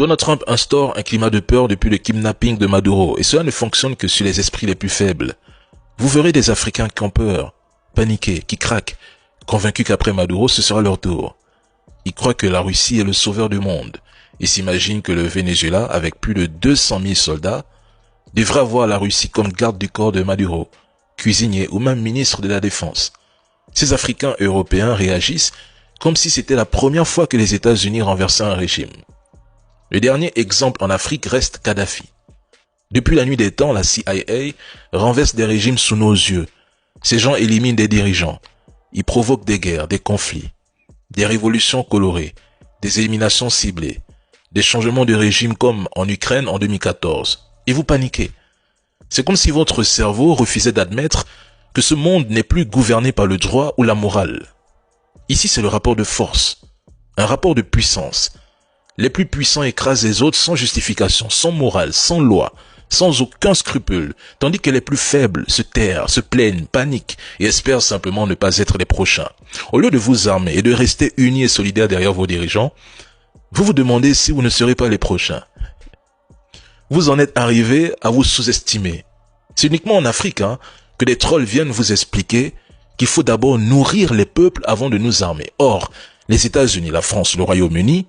Donald Trump instaure un climat de peur depuis le kidnapping de Maduro, et cela ne fonctionne que sur les esprits les plus faibles. Vous verrez des Africains qui ont peur, paniqués, qui craquent, convaincus qu'après Maduro, ce sera leur tour. Ils croient que la Russie est le sauveur du monde, et s'imaginent que le Venezuela, avec plus de 200 000 soldats, devrait avoir la Russie comme garde du corps de Maduro, cuisinier ou même ministre de la Défense. Ces Africains européens réagissent comme si c'était la première fois que les États-Unis renversaient un régime. Le dernier exemple en Afrique reste Kadhafi. Depuis la nuit des temps, la CIA renverse des régimes sous nos yeux. Ces gens éliminent des dirigeants. Ils provoquent des guerres, des conflits, des révolutions colorées, des éliminations ciblées, des changements de régime comme en Ukraine en 2014. Et vous paniquez. C'est comme si votre cerveau refusait d'admettre que ce monde n'est plus gouverné par le droit ou la morale. Ici, c'est le rapport de force, un rapport de puissance. Les plus puissants écrasent les autres sans justification, sans morale, sans loi, sans aucun scrupule, tandis que les plus faibles se terrent, se plaignent, paniquent et espèrent simplement ne pas être les prochains. Au lieu de vous armer et de rester unis et solidaires derrière vos dirigeants, vous vous demandez si vous ne serez pas les prochains. Vous en êtes arrivé à vous sous-estimer. C'est uniquement en Afrique que des trolls viennent vous expliquer qu'il faut d'abord nourrir les peuples avant de nous armer. Or, les États-Unis, la France, le Royaume-Uni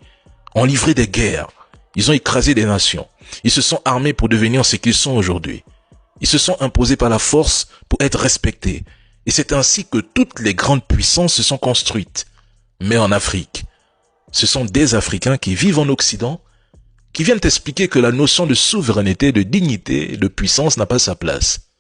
ont livré des guerres. Ils ont écrasé des nations. Ils se sont armés pour devenir ce qu'ils sont aujourd'hui. Ils se sont imposés par la force pour être respectés. Et c'est ainsi que toutes les grandes puissances se sont construites. Mais en Afrique, ce sont des Africains qui vivent en Occident, qui viennent expliquer que la notion de souveraineté, de dignité, de puissance n'a pas sa place.